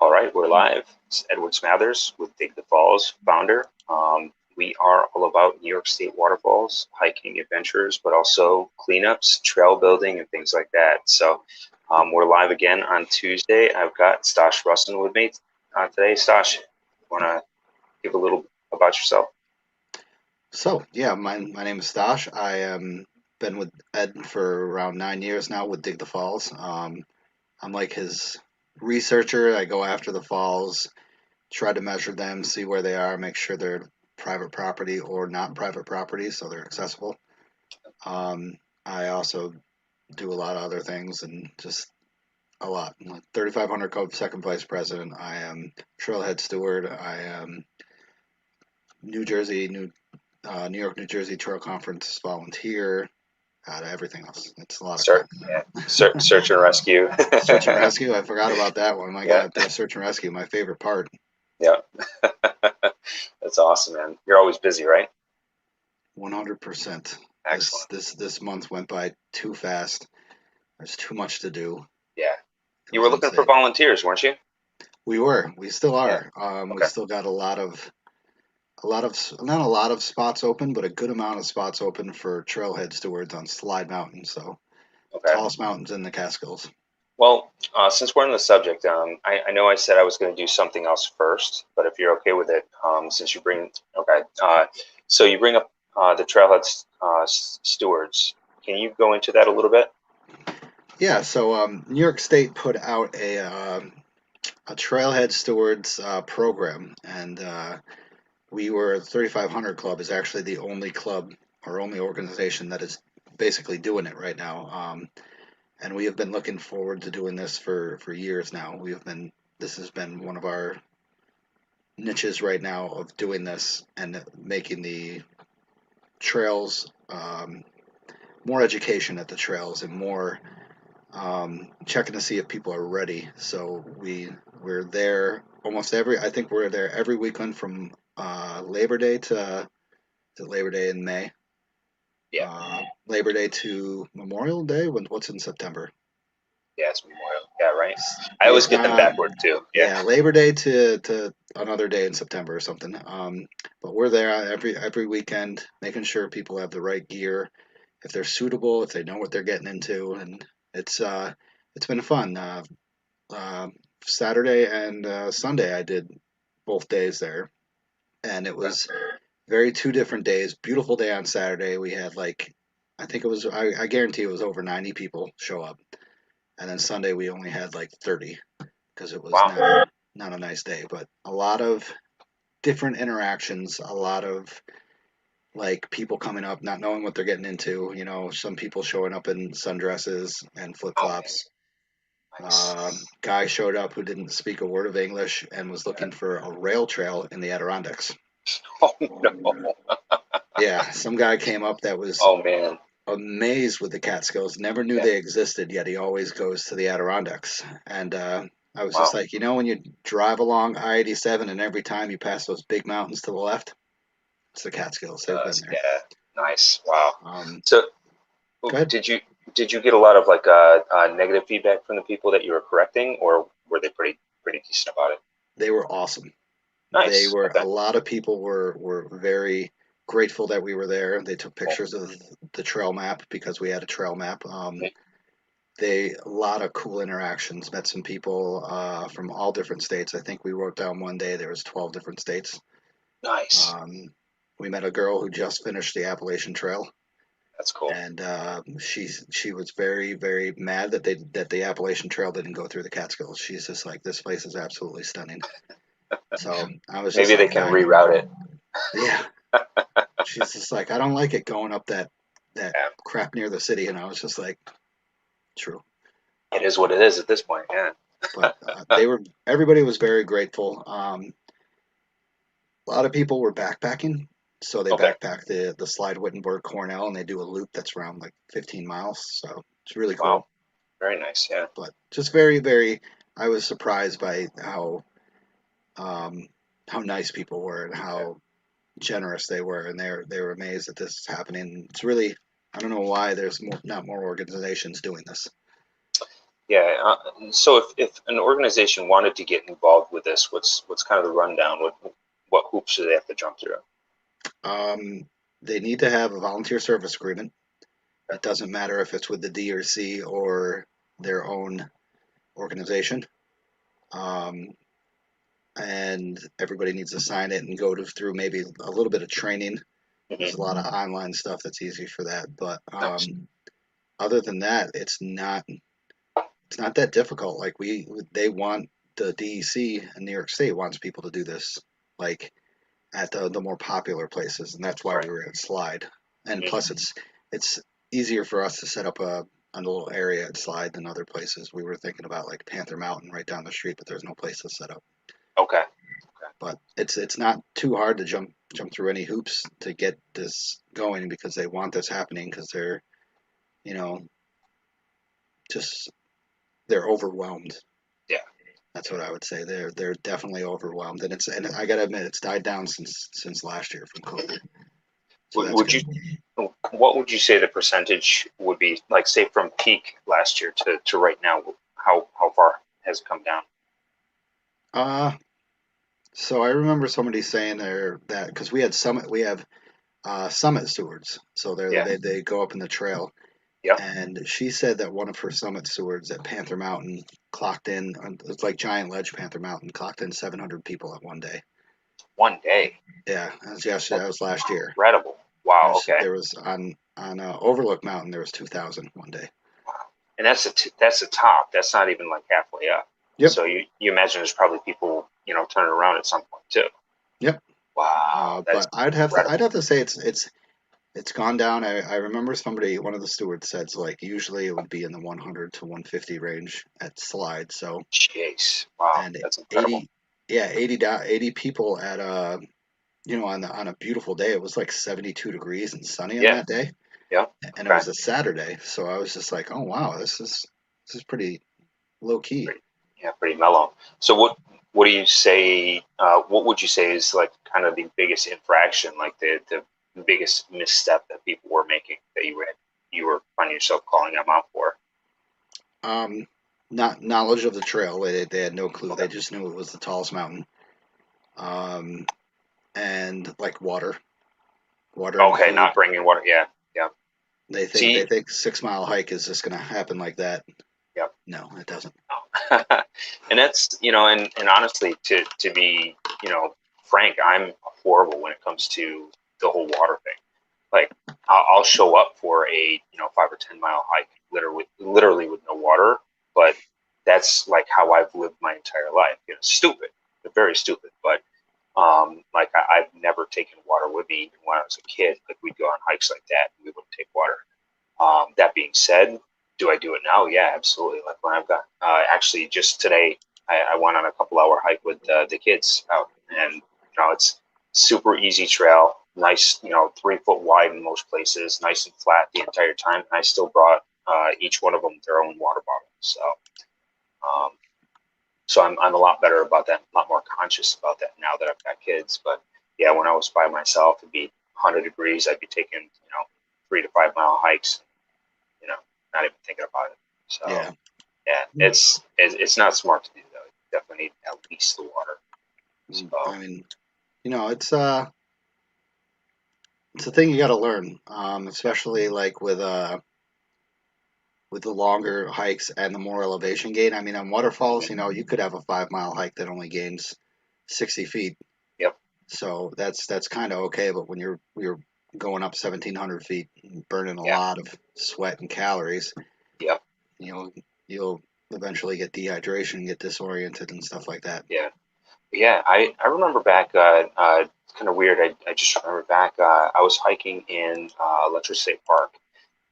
All right, we're live. It's Edward Smathers with Dig the Falls, founder. We are all about New York State waterfalls, hiking adventures, but also cleanups, trail building, and things like that. So we're live again on Tuesday. I've got Stash Rustin with me today. Stash, want to give a little about yourself? So yeah, my name is Stash. I been with Ed for around 9 years now with Dig the Falls. I'm like his researcher. I go after the falls, try to measure them, see where they are, make sure they're private property or not private property, so they're accessible. I also do a lot of other things and just a lot. I'm like 3,500 Code second vice president. I am trailhead steward. I am New Jersey, New York, New Jersey Trail Conference volunteer, out of everything else. It's a lot of Search, crap. yeah, search and rescue. Search and rescue. I forgot about that one. My Yeah, God, the search and rescue, my favorite part. yeah. That's awesome, man. You're always busy, right? 100%. This Excellent. this this month went by too fast. There's too much to do. Yeah. It You were was looking for insane. volunteers, weren't you? We were. We still Yeah. are. We Okay. still got not a lot of spots open, but a good amount of spots open for trailhead stewards on Slide Mountain. So Okay. tallest mountains in the Catskills. Well, since we're on the subject, I know I said I was going to do something else first, but if you're okay with it, since you bring, okay, so you bring up the trailhead stewards. Can you go into that a little bit? Yeah. So New York State put out a Trailhead Stewards program, and we were 3,500 Club is actually the only club or only organization that is basically doing it right now. And we have been looking forward to doing this for years now. This has been one of our niches right now of doing this and making the trails more education at the trails and more checking to see if people are ready. So we're there almost every. I think we're there every weekend from Labor Day to Labor Day in May. Yeah. Labor Day to Memorial Day. What's in September? Yeah, it's Memorial. Yeah, right. I Yeah, always get them backward too. Yeah. yeah, Labor Day to another day in September or something. But we're there every weekend, making sure people have the right gear, if they're suitable, if they know what they're getting into, and it's uh it's been fun. Uh, Saturday and Sunday I did both days there, and it Okay. was very two different days. Beautiful day on Saturday. We had like I think it was I guarantee it was over 90 people show up, and then Sunday we only had like 30 because it was Wow. not a nice day, but a lot of different interactions, a lot of like people coming up not knowing what they're getting into. You know, some people showing up in sundresses and flip Oh man, flops. nice. Guy showed up who didn't speak a word of English and was looking for a rail trail in the Adirondacks. Oh no. Yeah, some guy came up that was Oh man. amazed with the Catskills, never knew Yeah. they existed, yet he always goes to the Adirondacks. And I was just Wow. like, when you drive along I-87 and every time you pass those big mountains to the left, it's the Catskills. They've been there. Yeah. Nice. Wow. Um, So Go ahead. did you get a lot of like negative feedback from the people that you were correcting, or were they pretty decent about it? They were awesome. They Nice. were Okay. a lot of people were very grateful that we were there. They took Cool. pictures of the trail map because we had a trail map. Mm, They a lot of cool interactions. Met some people from all different states. I think we wrote down one day there was 12 different states. nice. Um, we met a girl who just finished the Appalachian Trail, That's cool. and she was very mad that the Appalachian Trail didn't go through the Catskills. She's just like, this place is absolutely stunning. So I was just Maybe they like, can reroute it. yeah. She's just like, I don't like it going up that Yeah. crap near the city, and I was just like, true. It is what it is at this point. Yeah. But everybody was very grateful. A lot of people were backpacking, so they Okay. backpack the Slide Wittenberg Cornell, and they do a loop that's around like 15 miles. So it's really Wow. cool. Very nice. Yeah. But just very, I was surprised by um, how nice people were and Yeah. how generous they were, and they were amazed that this is happening. It's really I don't know why there's not more organizations doing this. Yeah. So if an organization wanted to get involved with this, what's kind of the rundown? What hoops do they have to jump through? Um, they need to have a volunteer service agreement. It doesn't matter if it's with the DRC or their own organization. Um, and everybody needs to sign it and go through maybe a little bit of training. There's a Hmm. lot of online stuff that's easy for that, but Nice. other than that, it's not that difficult. Like they want the DEC in New York State wants people to do this, like at the more popular places, and that's why Right. we were at Slide. And plus, Hmm. it's easier for us to set up a little area at Slide than other places. We were thinking about like Panther Mountain right down the street, but there's no place to set up. Okay. But it's not too hard to jump through any hoops to get this going because they want this happening because they're you know just they're overwhelmed. Yeah. That's what I would say. They're definitely overwhelmed, and I gotta admit it's died down since last year from COVID. So that's Would good. you? What would you say the percentage would be? Like, say, from peak last year to right now, how far has it come down? Uh, so I remember somebody saying there that because we have summit stewards, so Yeah. they go up in the trail, Yep. and she said that one of her summit stewards at Panther Mountain clocked in. It's like Giant Ledge Panther Mountain clocked in 700 people at one day. One day. Yeah, that was yesterday. That's That was last year. incredible. Wow. Okay. There was on Overlook Mountain there was 2,000 one day. Wow. And that's the top. That's not even like halfway up. Yep, So you imagine there's probably people turning around at some point too. yep. Wow. That's But I'd incredible. have to say it's gone down. I remember one of the stewards said like usually it would be in the 100 to 150 range at Slide. So Jeez. Wow. and That's incredible. 80 yeah 80 people at on a beautiful day. It was like 72 degrees and sunny on Yeah. that day, Yeah. and it Okay. was a Saturday. So I was just like, oh wow, this is pretty low key. Pretty, yeah, pretty mellow. So what do you say? What would you say is like kind of the biggest infraction, like the biggest misstep that people were making that you were finding yourself calling them out for? Um, Not knowledge of the trail. They had no clue. Okay. They just knew it was the tallest mountain. Um, and like water and Okay, food. not bringing water. Yeah. Yeah. They See. think 6 mile hike is just gonna happen like that. Yeah. No, it doesn't. And that's and honestly, to be frank, I'm horrible when it comes to the whole water thing. Like I'll show up for a 5 or 10 mile hike, literally with no water, but that's like how I've lived my entire life. Stupid, very stupid, but like I've never taken water with me even when I was a kid. Like we'd go on hikes like that, and we wouldn't take water. That being said, do I do it now? Yeah, absolutely. Like when I've got actually just today, I went on a couple-hour hike with the kids out, and it's super easy trail, nice, 3 foot wide in most places, nice and flat the entire time. And I still brought each one of them their own water bottle. Um, so I'm a lot better about that, a lot more conscious about that now that I've got kids. But yeah, when I was by myself, it'd be 100 degrees. I'd be taking 3 to 5 mile hikes, you know, not even thinking about it. So Yeah. yeah, it's not smart to do though. You definitely need at least the water. I So mean, it's a thing you got to learn, yeah, especially like with the longer hikes and the more elevation gain. I mean, on waterfalls, mhm, you could have a 5 mile hike that only gains 60 feet. yep, So that's kind of okay. But when you're going up 1,700 feet, and burning a yeah, lot of sweat and calories, yep, you know, you'll eventually get dehydration, get disoriented, and stuff like that. yeah, yeah. I remember back. It's kind of weird. I just remember back. I was hiking in Letcher State Park,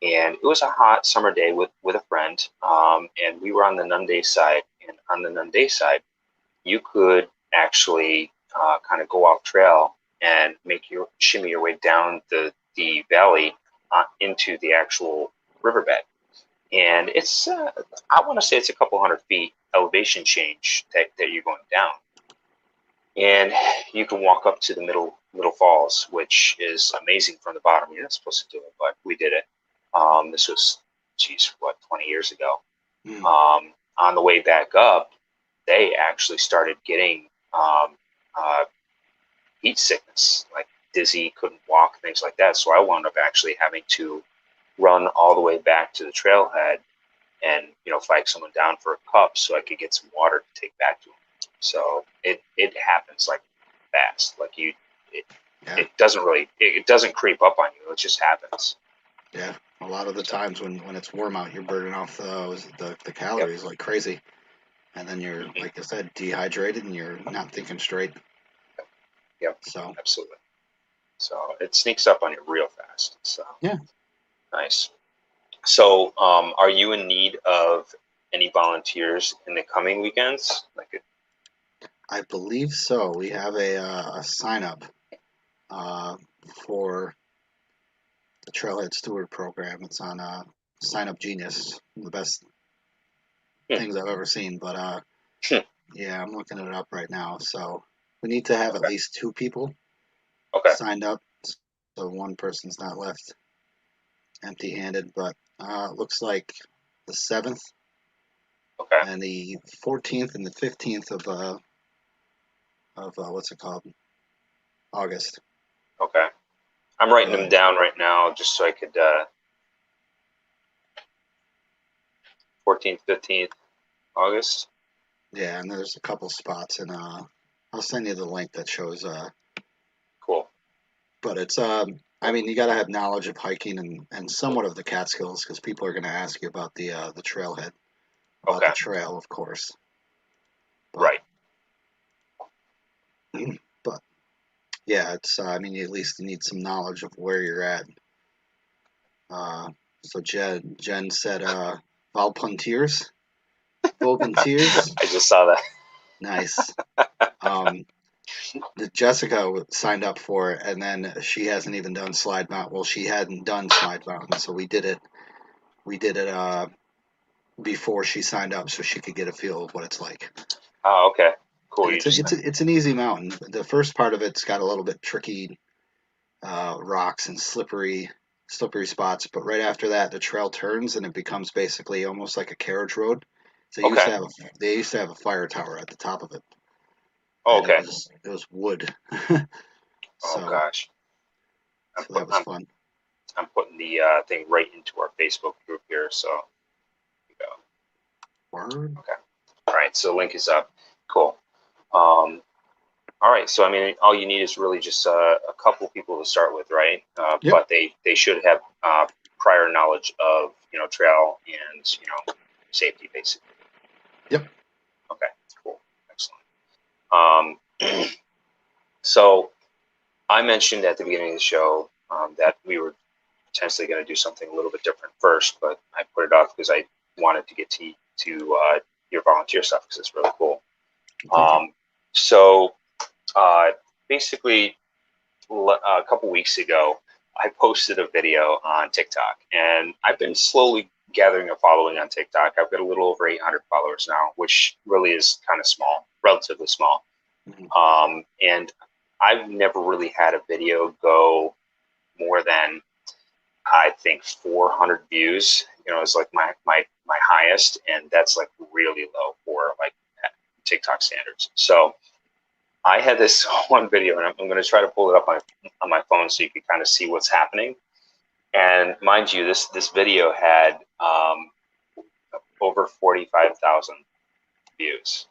and it was a hot summer day with a friend. And we were on the Nunde side, and on the Nunde side, you could actually kind of go off trail and make your shimmy your way down the valley into the actual riverbed. And it's I want to say it's a couple 100 feet elevation change that you're going down, and you can walk up to the middle falls, which is amazing from the bottom. You're not supposed to do it, but we did it. This was, geez, what, 20 years ago. Mm. On the way back up, they actually started getting heat sickness, like dizzy, couldn't walk, things like that. So I wound up actually having to run all the way back to the trailhead and flag someone down for a cup so I could get some water to take back to them. So it happens like fast. Like it doesn't creep up on you. It just happens. Yeah, a lot of the times when it's warm out, you're burning off the Yep. calories like crazy, and then you're, Mm-hmm. like I said, dehydrated and you're not thinking straight. Yep. So Absolutely. So it sneaks up on you real fast. So yeah, nice. So are you in need of any volunteers in the coming weekends? Like, I believe so. We have a sign up uh, for the Trailhead Steward program. It's on Sign Up Genius, the best hmm, things I've ever seen. But hmm, yeah, I'm looking it up right now. So we need to have at okay, least 2 people okay, signed up, so one person's not left empty-handed. But it looks like the 7th okay, and the 14th and the 15th of what's it called, August. okay. I'm writing them Uh, down right now just so I could 14th, 15th August. yeah, and there's a couple spots, and I'll send you the link that shows. Cool. But it's I mean, you got to have knowledge of hiking and somewhat of the Catskills because people are going to ask you about the trailhead, about Okay. the trail, of course. But Right. but yeah, it's I mean, you at least need some knowledge of where you're at. Uh, so Jen said Volunteers, volunteers, I just saw that. nice. Um, Jessica signed up for it, and then she hasn't even done Slide Mountain. Well, she hadn't done Slide Mountain, so we did it. We did it before she signed up, so she could get a feel of what it's like. Oh, okay. Cool. And You just it's an easy mountain. The first part of it's got a little bit tricky rocks and slippery spots, but right after that, the trail turns and it becomes basically almost like a carriage road. So okay. they used to have a fire tower at the top of it, Oh, and okay. it was wood. Oh so gosh. I'm so that putting was fun. I'm putting the thing right into our Facebook group here. So here we go. Word. Okay. All right. So link is up. Cool. Um, all right. So I mean, all you need is really just a couple people to start with, right? Yep. But they should have prior knowledge of trail and safety, basically. Yep. Okay. Cool. Excellent. Um, so I mentioned at the beginning of the show that we were potentially going to do something a little bit different first, but I put it off because I wanted to get to your volunteer stuff because it's really cool. Thank you. So uh, basically, a couple weeks ago, I posted a video on TikTok, and I've been slowly gathering a following on TikTok. I've got a little over 800 followers now, which really is kind of small, relatively small. Mhm. And I've never really had a video go more than I think 400 views. Is like my highest, and that's like really low for like TikTok standards. So I had this one video, and I'm going to try to pull it up on my phone so you can kind of see what's happening. And mind you, this video had over 45,000 views.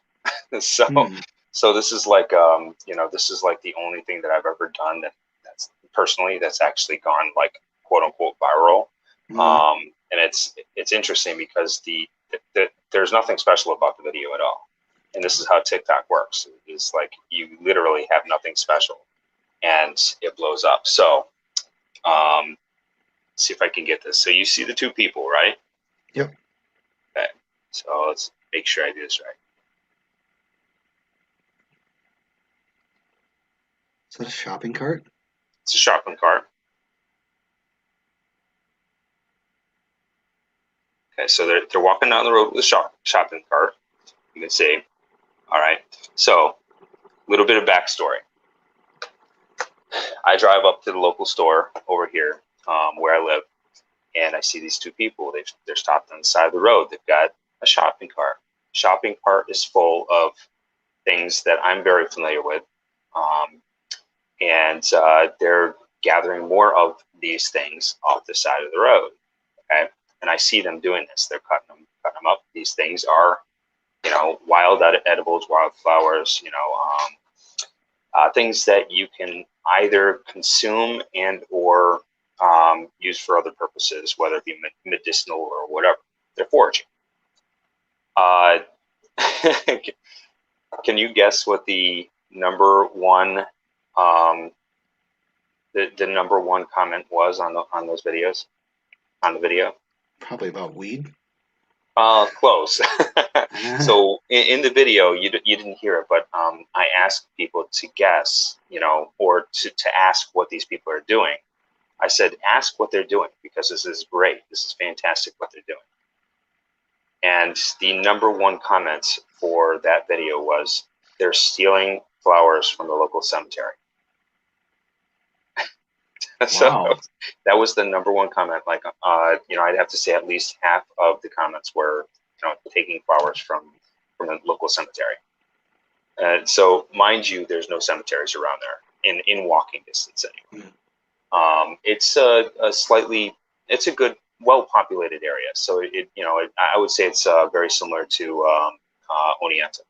so Hmm. so this is like this is like the only thing that I've ever done that's personally that's actually gone like quote unquote viral. Mhm. And it's interesting because there's nothing special about the video at all. And this is how TikTok works. It's like you literally have nothing special and it blows up. So um, see if I can get this. So you see the two people, right? Yep. Okay. So let's make sure I do this right. Is that a shopping cart? It's a shopping cart. Okay, so they're walking down the road with a shopping cart. You can see. All right. So a little bit of backstory. I drive up to the local store over here where I live, and I see these two people. They're stopped on the side of the road. They've got a shopping cart. Shopping cart is full of things that I'm very familiar with, and they're gathering more of these things off the side of the road. Okay, and I see them doing this. They're cutting them up. These things are, wild edibles, wildflowers. Things that you can either consume and or use for other purposes, whether it be medicinal or whatever. They're foraging. Uh, can you guess what the number one the number one comment was on those videos, on the video? Probably about weed. Close. So in the video, you didn't hear it, but I asked people to guess, or to ask what these people are doing. I said, ask what they're doing, because this is great. This is fantastic what they're doing. And the number one comment for that video was, they're stealing flowers from the local cemetery. So Wow. that was the number one comment. Like, I'd have to say at least half of the comments were, taking flowers from the local cemetery. So mind you, there's no cemeteries around there in walking distance anyway. It's it's a good, well-populated area. So I would say it's very similar to Oneonta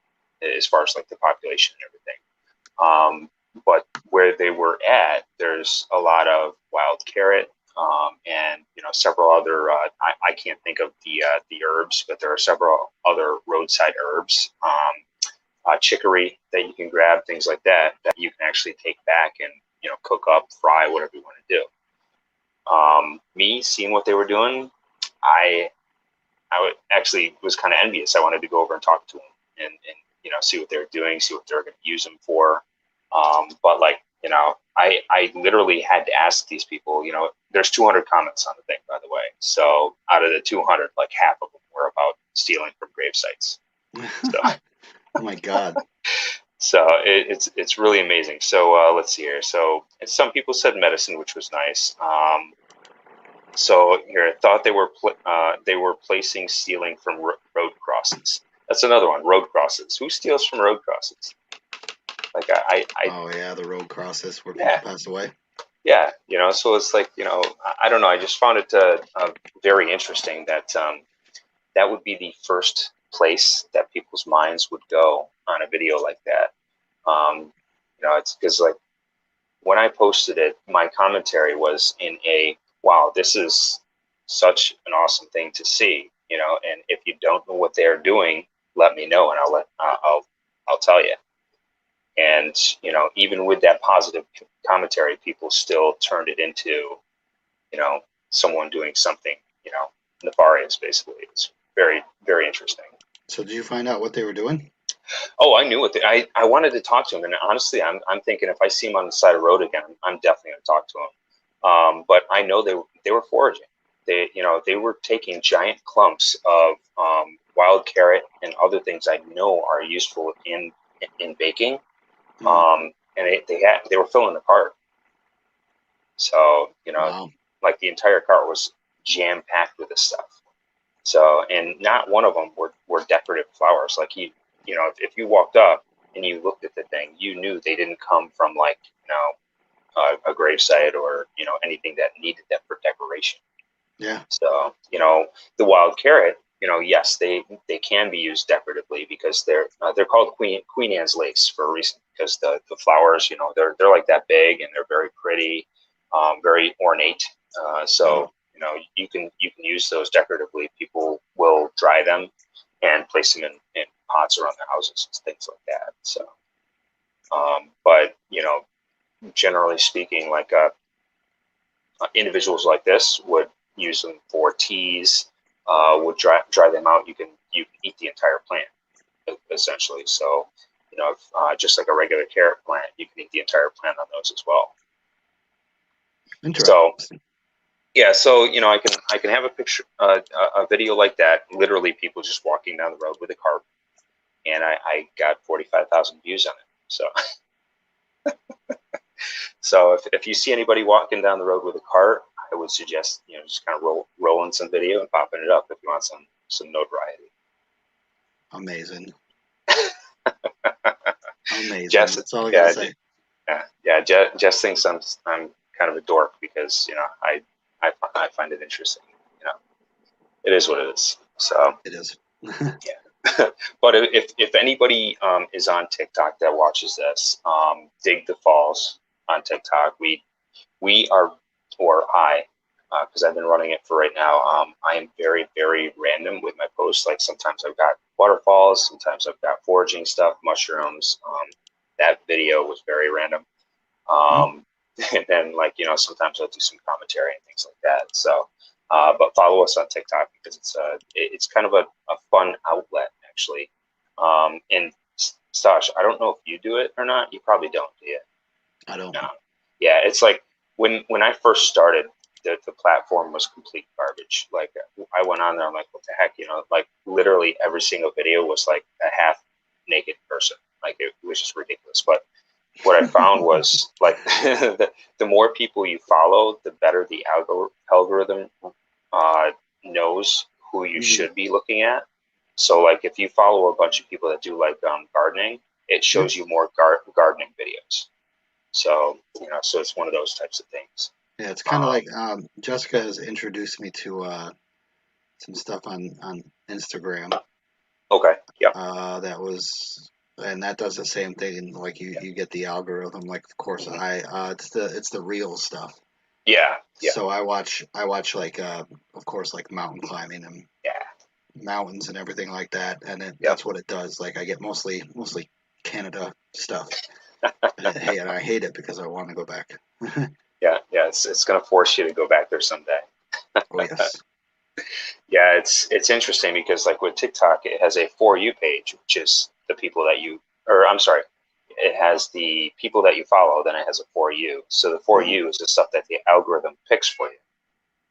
as far as like the population and everything. But where they were at, there's a lot of wild carrot, and several other. I can't think of the herbs, but there are several other roadside herbs, chicory that you can grab, things like that you can actually take back and cook up, fry, whatever you want to do. Me seeing what they were doing, I actually was kind of envious. I wanted to go over and talk to them and see what they were doing, see what they're going to use them for. But I literally had to ask these people, there's 200 comments on the thing, by the way. So out of the 200, like half of them were about stealing from grave sites. So, Oh my God. so it's really amazing. So let's see here. So some people said medicine, which was nice. So here, I thought they were placing stealing from road crosses. That's another one. Road crosses. Who steals from road crosses? Like Oh yeah, the road crosses where yeah, people pass away. yeah. So it's like I don't know. I just found it very interesting that that would be the first place that people's minds would go on a video like that. It's because like when I posted it, my commentary was in a, wow, this is such an awesome thing to see, and if you don't know what they're doing, let me know and I'll tell you. And even with that positive commentary, people still turned it into someone doing something nefarious. Basically, it's very, very interesting. So did you find out what they were doing? Oh, I knew it. I wanted to talk to him, and honestly, I'm thinking if I see him on the side of the road again, I'm definitely going to talk to him. But I know they were foraging. They were taking giant clumps of wild carrot and other things I know are useful in baking. And they were filling the cart. So Wow. like the entire cart was jam packed with this stuff. So, and not one of them were decorative flowers. Like if you walked up and you looked at the thing, you knew they didn't come from like a gravesite or anything that needed that for decoration. Yeah. So the wild carrot, yes, they can be used decoratively because they're called Queen Anne's lace for a reason, because the flowers, they're like that big and they're very pretty, very ornate. So you can use those decoratively. People will dry them and place them in pots around their houses and things like that. So, but generally speaking, like individuals like this would use them for teas. Would dry them out. You can eat the entire plant essentially. So just like a regular carrot plant, you can eat the entire plant on those as well. Interesting. So yeah, so I can have a picture, a video like that. Literally, people just walking down the road with a cart, and I got 45,000 views on it. So. So if you see anybody walking down the road with a cart, I would suggest just kind of rolling some video and popping it up if you want some notoriety. Amazing. Amazing. Jess, That's all I gotta yeah, say. yeah. Jess thinks I'm kind of a dork because I find it interesting. You know, it is what it is. So It is. yeah. But if anybody is on TikTok that watches this, dig the falls on TikTok. We are, or I, because I've been running it for right now. I am very, very random with my posts. Like sometimes I've got waterfalls, sometimes I've got foraging stuff, mushrooms. That video was very random. Mm, And then like sometimes I'll do some commentary and things like that. So, but follow us on TikTok because it's kind of a fun outlet actually. And Stash, I don't know if you do it or not. You probably don't, do you? I don't. No. Yeah, it's like when I first started, the platform was complete garbage. Like I went on there, I'm like, what the heck, like literally every single video was like a half naked person. Like it was just ridiculous. But what I found was like the more people you follow, the better the algorithm uh, knows who you Mhm. should be looking at. So like if you follow a bunch of people that do like gardening, it Yep. shows you more gardening videos. So, so it's one of those types of things. Yeah, it's kind of Um, like Jessica has introduced me to some stuff on Instagram. okay. Yep. That was, and that does the same thing. Like you get the algorithm. Like of course Mhm. it's the real stuff. Yeah. Yeah. So I watch like of course like mountain climbing and Yeah. mountains and everything like that, and Yep. that's what it does. Like I get mostly Canada stuff. Hey, and I hate it because I want to go back. Yeah. Yeah. It's going to force you to go back there someday. Oh yes. Yeah. It's interesting because like with TikTok, it has a for you page, which is the people that you, or I'm sorry, it has the people that you follow. Then it has a for you. So the for Hmm. you is the stuff that the algorithm picks for you,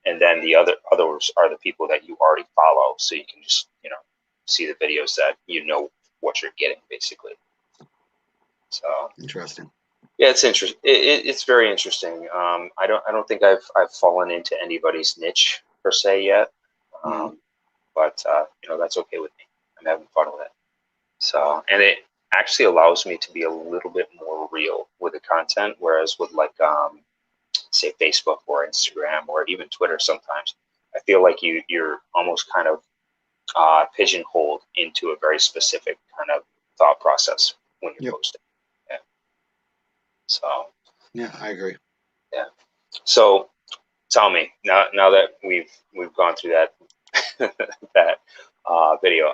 and then the others are the people that you already follow. So you can just see the videos that what you're getting basically. So Interesting. yeah, it's interesting. It's very interesting. I don't think I've fallen into anybody's niche per se yet, Hmm. but that's okay with me. I'm having fun with it. So and it actually allows me to be a little bit more real with the content, whereas with like say Facebook or Instagram or even Twitter, sometimes I feel like you're almost kind of pigeonholed into a very specific kind of thought process when you're Yep. posting. Yeah. So Yeah, I agree. yeah. So tell me now that we've gone through that that video.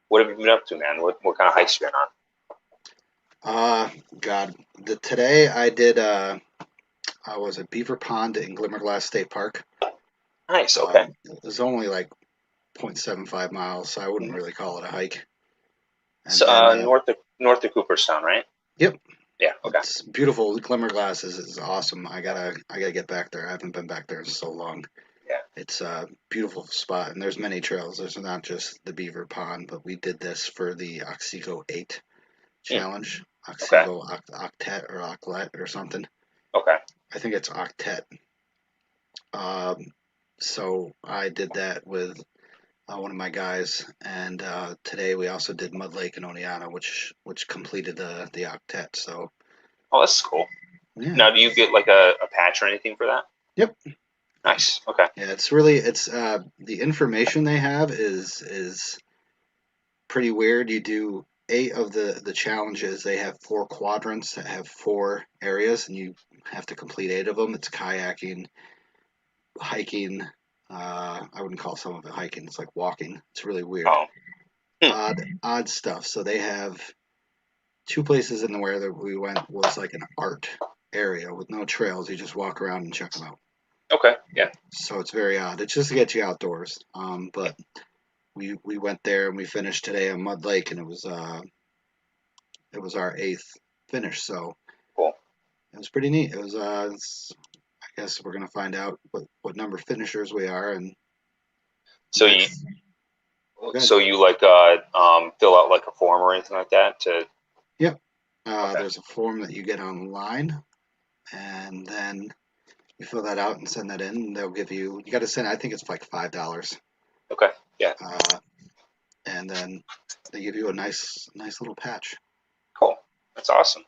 What have you been up to, man? What kind of hikes you been on? Uh, God, today I did. I was at Beaver Pond in Glimmerglass State Park. Nice. Okay. It was only like 0.75 miles, so I wouldn't Mhm. really call it a hike. And So then, north of Cooperstown, right? yep, Yeah. Okay. it's beautiful. Glimmerglass is awesome. I gotta get back there. I haven't been back there in so long. Yeah. It's a beautiful spot, and there's many trails. There's not just the Beaver Pond, but we did this for the Oxego 8 Hmm. challenge. Okay. Oxego Octet or Oclet or something. Okay. I think it's Octet. Um, so I did that with one of my guys, and today we also did Mud Lake and Oneonta, which completed the octet. So Oh, that's cool. yeah, Now, do you get like a patch or anything for that? yep, Nice. Okay. yeah. It's the information they have is pretty weird. You do 8 of the challenges. They have 4 quadrants that have 4 areas, and you have to complete 8 of them. It's kayaking, hiking. I wouldn't call some of it hiking. It's like walking. It's really weird. Oh. Hmm. Odd stuff. So they have 2 places in the where that we went was like an art area with no trails. You just walk around and check them out. Okay. Yeah. So it's very odd. It's just to get you outdoors. But we went there and we finished today on Mud Lake, and it was our 8th finish. So Cool. it was pretty neat. It was I guess we're gonna find out what number finishers we are, and So you next. Good. so you like fill out like a form or anything like that to Yep. okay. There's a form that you get online, and then you fill that out and send that in. And they'll give you. You got to send. I think it's like $5. Okay. Yeah. Uh, and then they give you a nice little patch. Cool. That's awesome.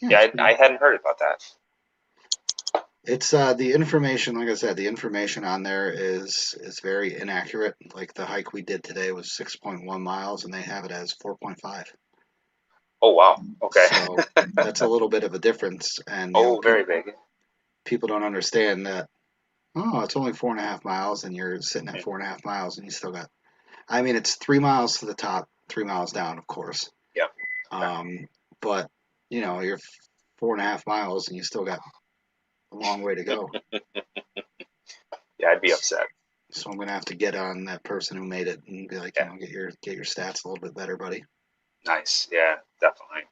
Yeah, Yeah, I hadn't heard about that. it's the information. Like I said, the information on there is very inaccurate. Like the hike we did today was 6.1 miles, and they have it as 4.5. Oh, wow. Okay. So that's a little bit of a difference, and Oh, very big. people don't understand that. Oh, it's only 4.5 miles, and you're sitting at Mm, 4.5 miles, and you still got. I mean, it's 3 miles to the top, 3 miles down, of course. yeah. Okay. Um, but you're 4.5 miles, and you still got a long way to go. Yeah, I'd be upset. So I'm gonna have to get on that person who made it and be like, Yeah. get your stats a little bit better, buddy. Nice. Yeah, definitely.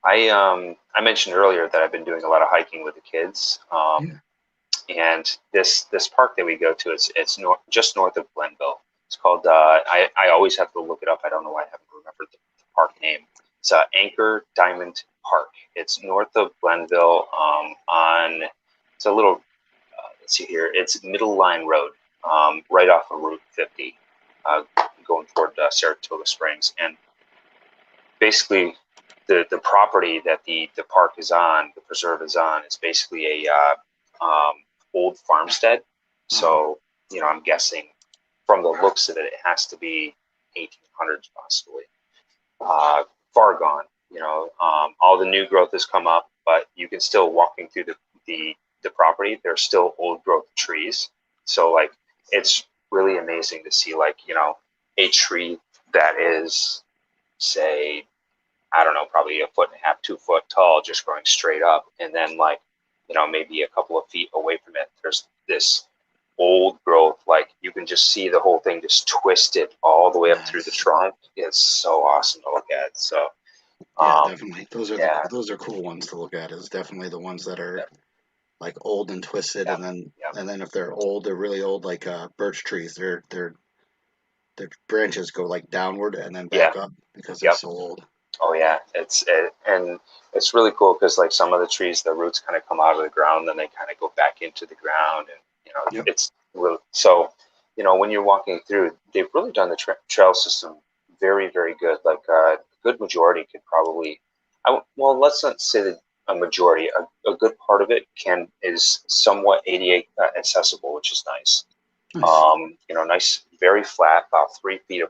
I mentioned earlier that I've been doing a lot of hiking with the kids. Yeah. And this park that we go to, it's just north of Glenville. It's called. I always have to look it up. I don't know why I haven't remembered the park name. It's Anchor Diamond Park. It's north of Glenville. On it's a little. Let's see here. It's Middle Line Road, right off of Route 50, going toward Saratoga Springs. And basically, the property that the park is on, the preserve is on, is basically a old farmstead. Uh-huh. So I'm guessing from the looks of it, it has to be 1800s possibly. Far gone. All the new growth has come up, but you can still walking through the property. There's still old growth trees. So like it's really amazing to see like a tree that is say I don't know, probably a foot and a half, 2 foot tall, just growing straight up. And then, like, maybe a couple of feet away from it, there's this old growth. Like, you can just see the whole thing just twisted all the way up through the Nice. trunk. It's so awesome to look at. So, Yeah, um, definitely. Those are yeah, those are cool ones to look at. Is definitely the ones that are yeah, like old and twisted, yeah, and then yeah, if they're old, they're really old, like birch trees. Their branches go like downward and then yeah, back up because they're yep. so old. Oh, yeah. And it's really cool because, like, some of the trees, the roots kind of come out of the ground, then they kind of go back into the ground. And, Yep. it's really so, when you're walking through, they've really done the trail system very, very good. Like, a good majority could probably, well, let's not say that a majority, a good part of it is somewhat ADA accessible, which is nice. Nice. Nice, very flat, about 3 feet,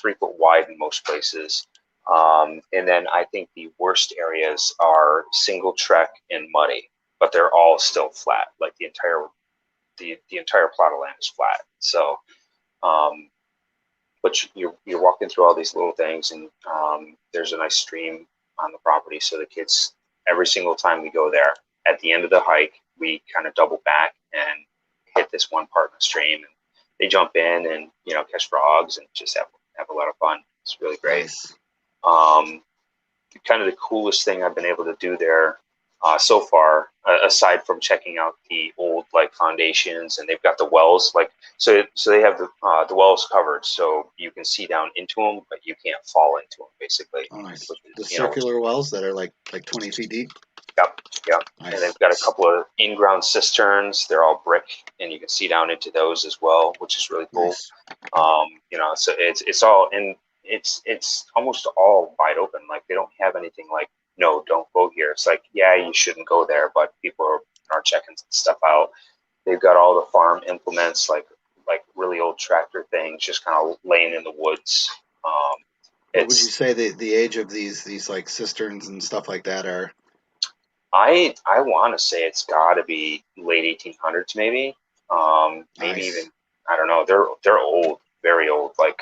3 foot wide in most places. And then I think the worst areas are single trek and muddy, but they're all still flat. Like the entire plot of land is flat. So, um, but you're walking through all these little things, and there's a nice stream on the property. So the kids, every single time we go there, at the end of the hike, we kind of double back and hit this one part in the stream, and they jump in and catch frogs and just have a lot of fun. It's really great. Nice. Um, Kind of the coolest thing I've been able to do there so far, aside from checking out the old like foundations, and they've got the wells like so they have the wells covered, so you can see down into them, but you can't fall into them basically, Oh, nice. which The is which is circular wells that are like 20 feet deep. yep, yep. And Nice. they've got a couple of in-ground cisterns. They're all brick, and you can see down into those as well, which is really cool. Nice. So it's all in. It's almost all wide open. Like they don't have anything like no, don't go here. It's like yeah, you shouldn't go there, but people are checking stuff out. They've got all the farm implements, like really old tractor things, just kind of laying in the woods. Um, What would you it's say the age of these like cisterns and stuff like that are? I want to say it's got to be late 1800s, maybe, maybe Nice. even I don't know. They're old, very old. Like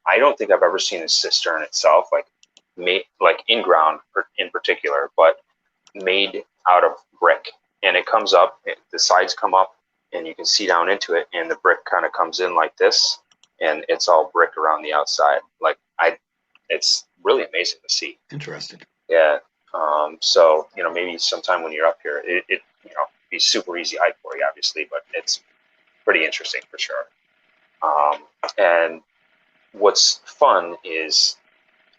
I don't think I've ever seen a cistern itself, like made like in ground in particular, but made out of brick. And it comes up, the sides come up, and you can see down into it, and the brick kind of comes in like this, and it's all brick around the outside. It's really amazing to see. Interesting. Yeah. So maybe sometime when you're up here, it be super easy hike for you, obviously, but it's pretty interesting for sure. And what's fun is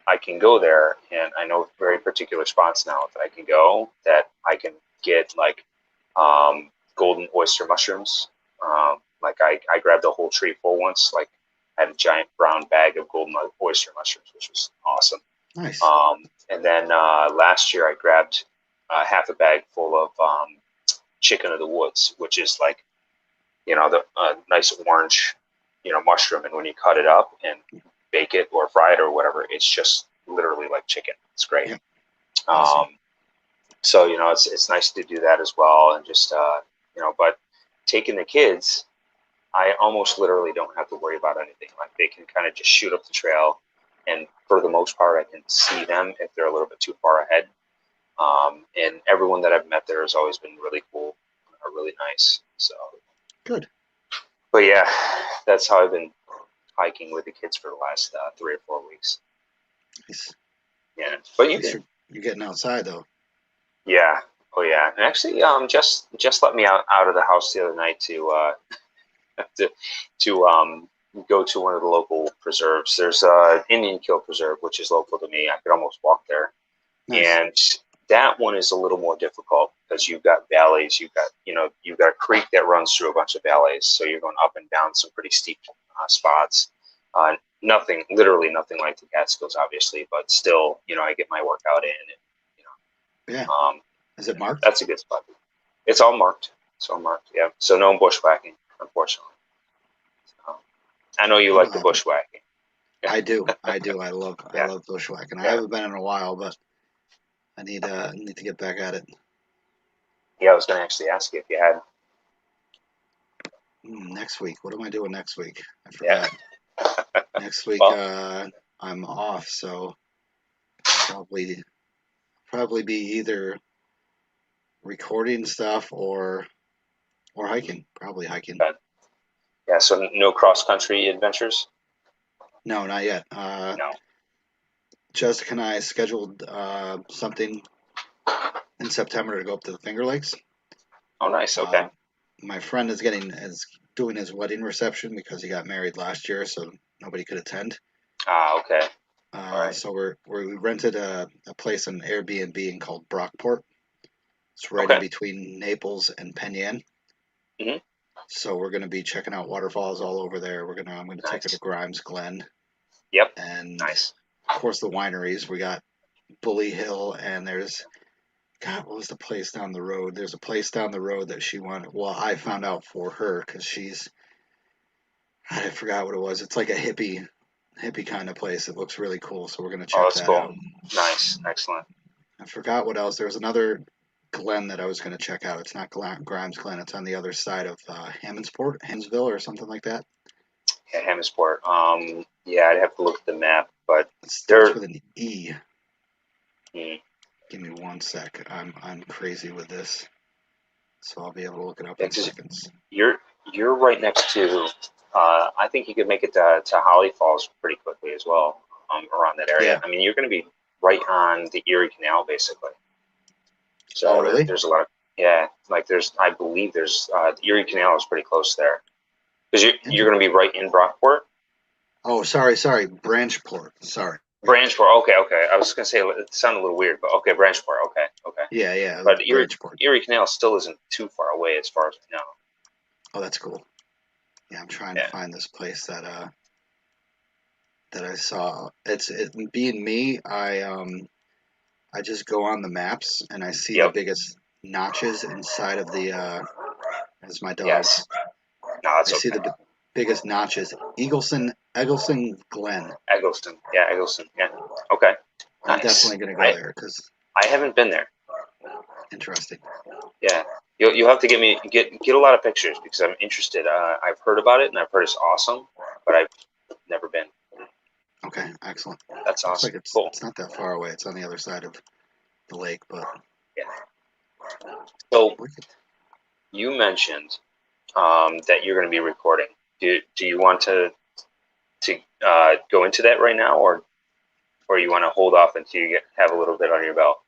I can go there, and I know very particular spots now that I can go that I can get like golden oyster mushrooms. Like I grabbed a whole tree full once, like I had a giant brown bag of golden oyster mushrooms, which was awesome. Nice. And then last year I grabbed half a bag full of chicken of the woods, which is like, the nice orange, mushroom. And when you cut it up and bake it or fry it or whatever, it's just literally like chicken. It's great. Yeah. Awesome. So, it's nice to do that as well. And just, but taking the kids, I almost literally don't have to worry about anything. Like they can kind of just shoot up the trail. And for the most part, I can see them if they're a little bit too far ahead. And everyone that I've met there has always been really cool, really nice. So good. But yeah, that's how I've been hiking with the kids for the last 3 or 4 weeks. Nice. Yeah, but you're getting outside though. Yeah. Oh yeah. And actually, just let me out of the house the other night to to go to one of the local preserves. There's Indian Kill Preserve, which is local to me. I could almost walk there. Nice. And that one is a little more difficult because you've got valleys. You've got a creek that runs through a bunch of valleys, so you're going up and down some pretty steep spots. Literally nothing like the Catskills, obviously, but still, I get my workout in. And, yeah. Is it marked? That's a good spot. It's all marked. Yeah. So no bushwhacking, unfortunately. I know you like the bushwhacking. I do. I love bushwhacking. I haven't been in a while, but I need to get back at it. Yeah, I was going to actually ask you if you had. Next week. What am I doing next week? I forgot. Yeah. Next week, I'm off, so probably be either recording stuff or hiking. Probably hiking. Yeah. So no cross country adventures. No, not yet. No. Jessica and I scheduled something in September to go up to the Finger Lakes. Oh, nice. Okay. My friend is doing his wedding reception because he got married last year, so nobody could attend. Okay. Right. So we rented a place on Airbnb called Brockport. It's right in between Naples and Penn Yan. Mm-hmm. So we're going to be checking out waterfalls all over there. I'm going to take her to Grimes Glen. Yep. And nice. Of course, the wineries. We got Bully Hill, and there's what was the place down the road? There's a place down the road that she wanted. Well, I found out for her because I forgot what it was. It's like a hippie kind of place. It looks really cool, so we're gonna check that out. Nice, excellent. I forgot what else. There was another glen that I was gonna check out. It's not Grimes Glen. It's on the other side of Hammonsville, or something like that. Yeah, Hammondsport. Yeah, I'd have to look at the map, but it starts with an E. Hmm. Give me 1 sec. I'm crazy with this, so I'll be able to look it up in seconds. You're right next to. I think you could make it to Holly Falls pretty quickly as well. Around that area. Yeah. I mean, you're going to be right on the Erie Canal, basically. So really? There's a lot of I believe there's the Erie Canal is pretty close there, because you're going to be right in Brockport. Oh, sorry, Branchport. Sorry. Branchport. Okay. I was going to say it sounded a little weird, but okay, Branchport. Okay. Yeah. But Erie Canal still isn't too far away as far as I know. Oh, that's cool. Yeah, I'm trying to find this place that I saw. Being me, I just go on the maps and I see the biggest notches inside of the. As my dog. Yes. No, that's I see the biggest notches. Eggleston Glen. Eggleston. Yeah. Okay. I'm definitely gonna go there because I haven't been there. Interesting. Yeah. You'll have to get a lot of pictures because I'm interested. I've heard about it and I've heard it's awesome, but I've never been. Okay, excellent. That's awesome. Like cool. It's not that far away. It's on the other side of the lake, but yeah. So you mentioned that you're going to be recording. Do you want to go into that right now, or you want to hold off until you have a little bit on your belt?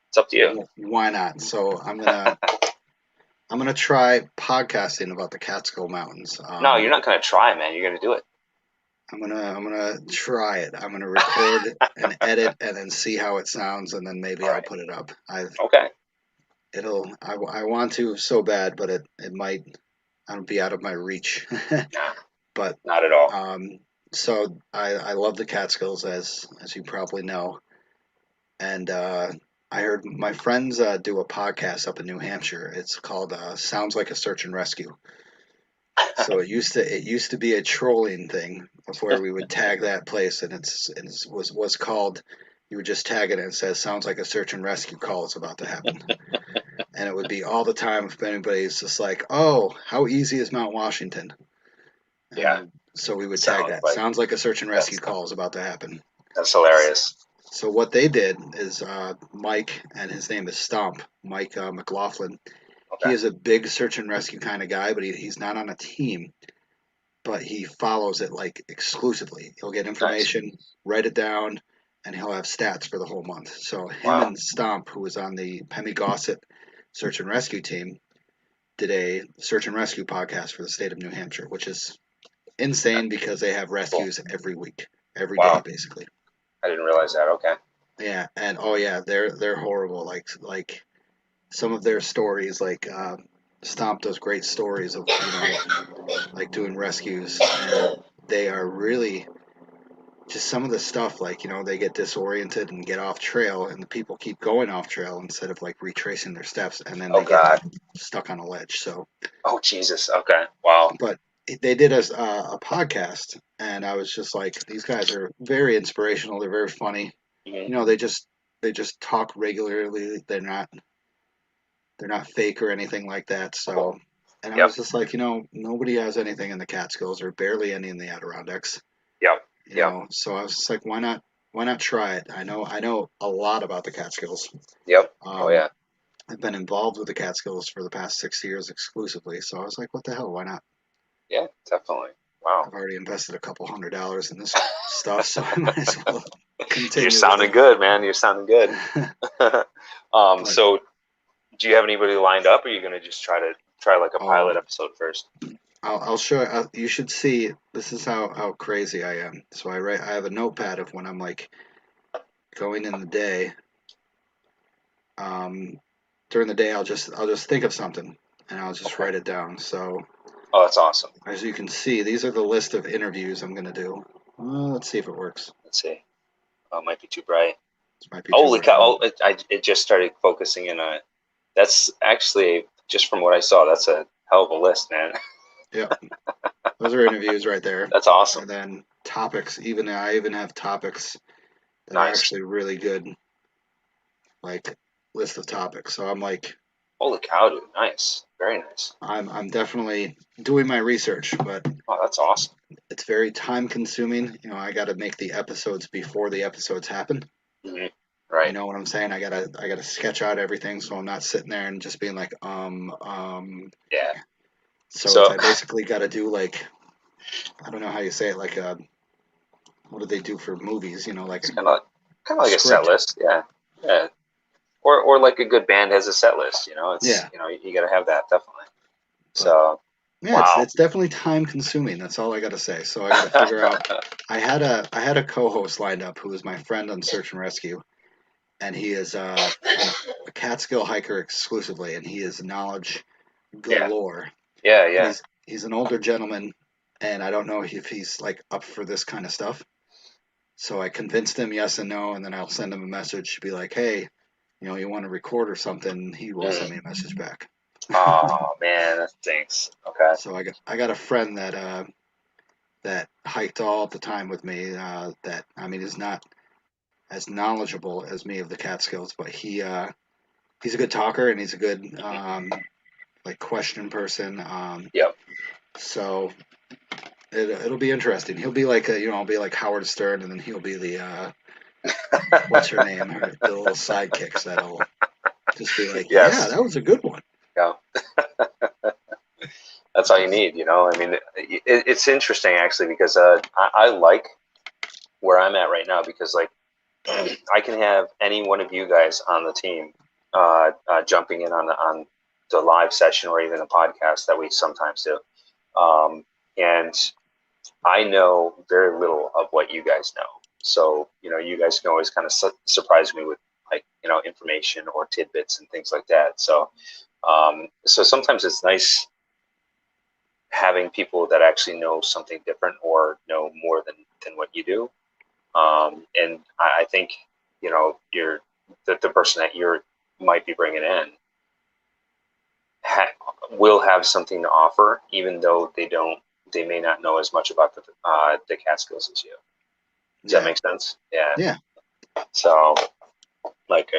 It's up to you. Why not? So I'm gonna try podcasting about the Catskill Mountains. No, you're not gonna try, man. You're gonna do it. I'm gonna try it. I'm gonna record and edit, and then see how it sounds, and then maybe I'll put it up. Okay. I want to so bad, but it might. I'll be out of my reach. Nah, but not at all. So I love the Catskills, as you probably know, and I heard my friends do a podcast up in New Hampshire. It's called Sounds Like a Search and Rescue. So it used to be a trolling thing of where we would tag that place, and was called. You would just tag it and it says sounds like a search and rescue call is about to happen, and it would be all the time if anybody's just like, oh, how easy is Mount Washington? Yeah, So we would tag sounds that. like Sounds like a search and rescue that's call is about to happen. that's hilarious. So what they did is Mike, and his name is Stomp, Mike McLaughlin. He Okay, is a big search and rescue kind of guy, but he's not on a team. But he follows it like exclusively. He'll get nice. information, write it down, and he'll have stats for the whole month. So him Wow. and Stomp, who was on the Pemmy Gossett search and rescue team, did a search and rescue podcast for the state of New Hampshire, which is insane because they have Cool. rescues every week, every day Wow. basically. I didn't realize that. Okay. Yeah, and oh yeah, they're horrible. Like some of their stories, like Stomp does great stories of like doing rescues, and they are really just some of the stuff. Like they get disoriented and get off trail, and the people keep going off trail instead of like retracing their steps, and then Oh they get God. stuck on a ledge. So, Oh Jesus. Okay. Wow. but they did a podcast, and I was just like, these guys are very inspirational. They're very funny. Hmm. They just talk regularly. They're not fake or anything like that. So, Cool. and I Yep. was just like, nobody has anything in the Catskills or barely any in the Adirondacks. Yep. Yep. So I was just like, why not try it? I know a lot about the Catskills. Yep. Oh Um, yeah. I've been involved with the Catskills for the past 6 years exclusively. So I was like, what the hell? Why not? Yeah. Definitely. Wow. I've already invested a couple $100s in this stuff, so I might as well You're continue with sounding it. good, man. You're sounding good. But So do you have anybody lined up, or are you gonna just try like a oh, pilot episode first? I'll show. You should see. This is how crazy I am. So I have a notepad of when I'm like going in the day. Um, During the day, I'll just think of something and I'll just Okay. write it down. So Oh, that's awesome. as you can see, these are the list of interviews I'm gonna do. Let's see if it works. Let's see. Oh, it might be too bright. This might be too Holy bright. cow! Oh, it just started focusing in on it. That's actually just from what I saw. That's a hell of a list, man. Yep, those are interviews right there. That's awesome. And then topics. I even have topics that are Nice. actually really good, like list of topics. So I'm like, Holy cow, dude. Nice. Very nice. I'm definitely doing my research, but Oh, that's awesome. it's very time consuming. I got to make the episodes before the episodes happen. Hmm. You Right. know what I'm saying? I gotta sketch out everything so I'm not sitting there and just being like Yeah. so So I basically got to do like, I don't know how you say it, like what do they do for movies? Like it's a kind of like a set script. list. Yeah. Yeah. Or like a good band has a set list. It's Yeah, you got to have that definitely. but So yeah, it's wow. it's definitely time consuming. That's all I got to say. So I got to figure out. I had a co-host lined up who was my friend on Search and Rescue, and he is a Catskill hiker exclusively, and he is knowledge Yeah. galore. Yeah. But Yeah. he's an older gentleman, and I don't know if he's like up for this kind of stuff. So I convinced him yes and no, and then I'll send him a message to be like, hey, you want to record or something? He won't send Mm. me a message back. Oh man, that stinks. Okay. So I got a friend that hiked all the time with me. That I mean is not as knowledgeable as me of the Catskills, but he's a good talker and he's a good like question person. Yep. So it'll be interesting. He'll be like I'll be like Howard Stern, and then he'll be the what's her name? The little sidekicks that'll just be like, yeah, Yes. that was a good one. Yeah. That's all you need. I mean, it's interesting actually because I like where I'm at right now because like I can have any one of you guys on the team jumping in on the live session or even a podcast that we sometimes do, and I know very little of what you guys know. So you guys can always kind of surprise me with like information or tidbits and things like that. So sometimes it's nice having people that actually know something different or know more than what you do. And I think, you're the person that you're might be bringing in will have something to offer, even though they may not know as much about the Catskills as you. Does that Yeah. make sense? Yeah. Yeah. So, like,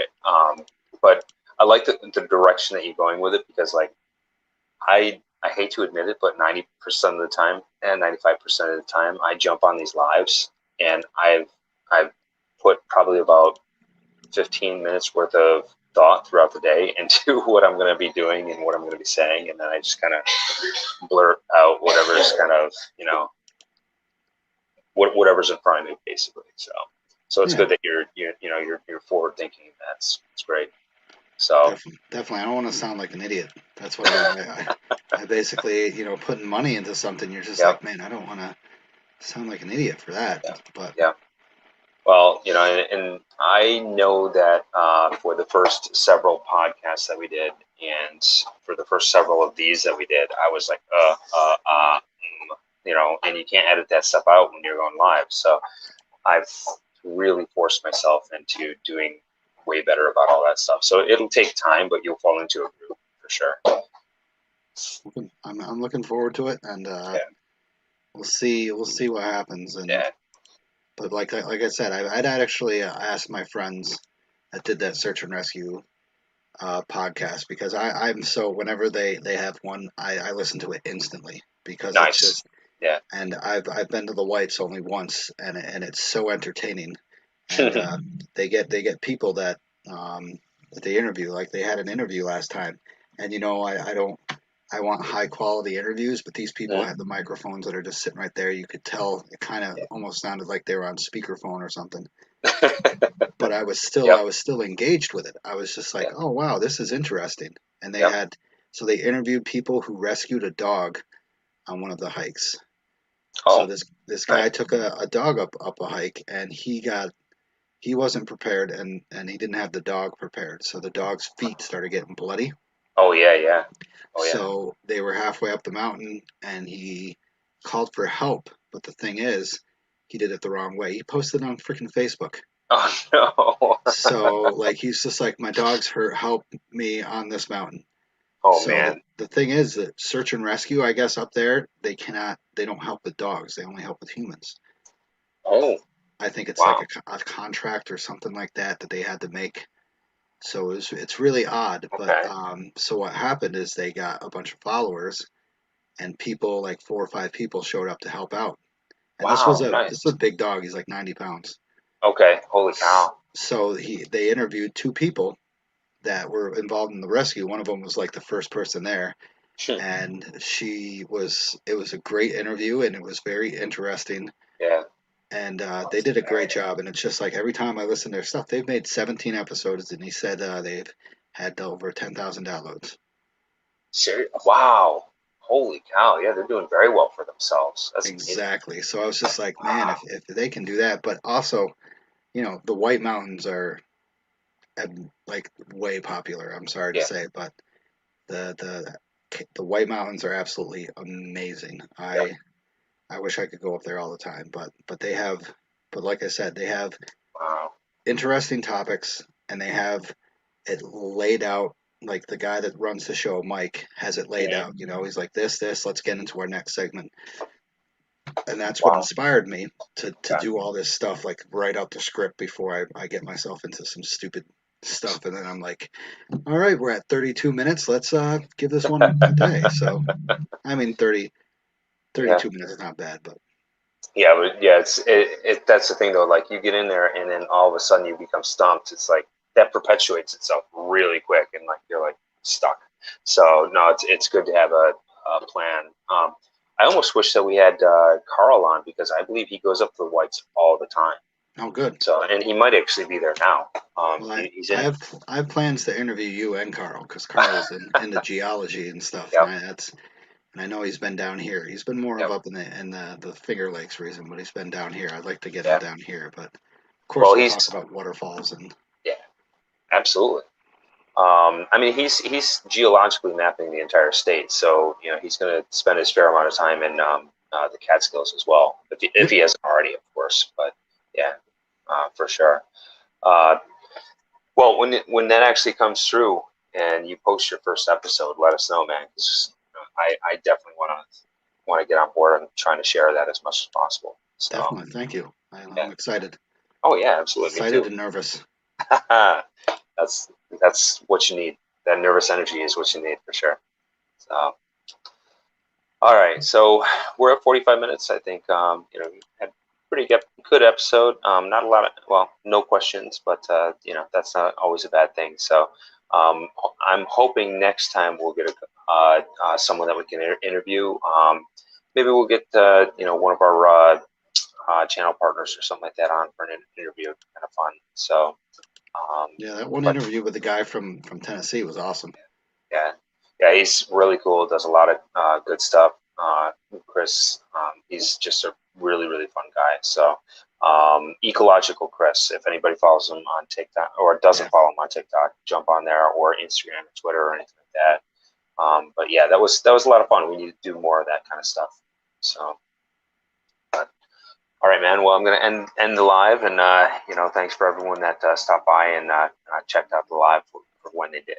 but I like the direction that you're going with it, because, like, I hate to admit it, but 90% of the time, and 95% of the time, I jump on these lives, and I've put probably about 15 minutes worth of thought throughout the day into what I'm going to be doing and what I'm going to be saying, and then I just kind of blurt out whatever's kind of, whatever's in front of me, basically. So it's Yeah. good that you're forward thinking. That's great. So Definitely. I don't want to sound like an idiot. That's what I basically, putting money into something. You're just yeah, like, man, I don't want to sound like an idiot for that. yeah, But yeah. Well, and I know that for the first several podcasts that we did, and for the first several of these that we did, I was like, and you can't edit that stuff out when you're going live. So I've really forced myself into doing way better about all that stuff. So it'll take time, but you'll fall into a groove for sure. I'm looking forward to it, and Yeah, we'll see what happens. And yeah, but like I said, I'd actually asked my friends that did that search and rescue podcast, because I'm so whenever they have one, I listen to it instantly, because it's nice. just, Yeah, and I've been to the Whites only once, and it's so entertaining. And they get people um, that they interview. Like they had an interview last time, and I don't. I want high quality interviews, but these people Mhm. had the microphones that are just sitting right there. You could tell it kind of Yeah. almost sounded like they were on speakerphone or something. But I was still I Yep, was still engaged with it. I was just like, yep, oh wow, this is interesting. And yep. they interviewed people who rescued a dog on one of the hikes. So Oh, this guy nice. took a dog up a hike, and he wasn't prepared, and he didn't have the dog prepared. So the dog's feet started getting bloody. Oh yeah, yeah. Oh yeah. So they were halfway up the mountain, and he called for help. But the thing is, he did it the wrong way. He posted it on freaking Facebook. Oh no. So like he's just like, my dog's hurt, help me on this mountain. Oh So man. the thing is that search and rescue, I guess up there, they don't help with dogs. They only help with humans. Oh I think it's like wow. a contract or something like that they had to make. So it's really odd. But Okay. so what happened is they got a bunch of followers, and people, like 4 or 5 people, showed up to help out. And Wow. this Nice. was a big dog. He's like 90 pounds. Okay. Holy cow. So they interviewed 2 people that were involved in the rescue. One of them was like the first person there, and it was a great interview, and it was very interesting. Yeah. And they did a great job. And it's just like every time I listen to their stuff, they've made 17 episodes, and he said they've had over 10,000 downloads. Serious. Wow. Holy cow. Yeah, they're doing very well for themselves. That's amazing. Exactly. So I was just like, man, Wow. if they can do that, but also, the White Mountains are like way popular. I'm sorry to Yeah. say, but the the White Mountains are absolutely amazing. Yep. I wish I could go up there all the time, but they have, but like I said, they have Wow. interesting topics, and they have it laid out. Like the guy that runs the show, Mike, has it laid Mhm. out. He's like, this, let's get into our next segment. And that's what Wow. inspired me to Yeah. do all this stuff, like write out the script before I get myself into some stupid stuff. And then I'm like, all right, we're at 32 minutes. Let's give this one a day. So I mean, Yeah. 32 minutes is not bad, but Yeah, but yeah, that's the thing though. Like you get in there, and then all of a sudden you become stumped. It's like that perpetuates itself really quick, and like you're like stuck. So no, it's good to have a plan. I almost wish that we had Carl on, because I believe he goes up to the Whites all the time. oh, good. So, and he might actually be there now. Well, He's I in. have I have plans to interview you and Carl, because Carl's into geology and stuff, and Yep. I know he's been down here. He's been more of Yep. up in the Finger Lakes region, but he's been down here. I'd like to get him Yeah. down here, but of course Well, we'll he's talk about waterfalls and yeah, absolutely. I mean, he's geologically mapping the entire state, so you know he's going to spend his fair amount of time in the Catskills as well, if he hasn't already, of course. But yeah, for sure. Uh, well, when that actually comes through and you post your first episode, let us know, man. 'Cause I definitely want to get on board and trying to share that as much as possible. So Definitely. Thank you. yeah. I'm excited. Oh yeah, absolutely. Me Excited too. and nervous. That's what you need. That nervous energy is what you need for sure. So, all right. So we're at 45 minutes. I think, you know, we had a pretty good episode. Not a lot of, well, no questions, but, you know, that's not always a bad thing. So um, I'm hoping next time we'll get someone that we can interview. Maybe we'll get, you know, one of our channel partners or something like that on for an interview. Kind of fun. So, Yeah, that one but interview with the guy from Tennessee was awesome. yeah, yeah, he's really cool. Does a lot of good stuff. Chris, he's just a really fun guy. So, ecological Chris. If anybody follows him on TikTok or doesn't Yeah. follow him on TikTok, jump on there or Instagram or Twitter or anything like that. But yeah, that was a lot of fun. We need to do more of that kind of stuff. So, but, all right, man. Well, I'm gonna end the live, and you know, thanks for everyone that stopped by and checked out the live for when they did.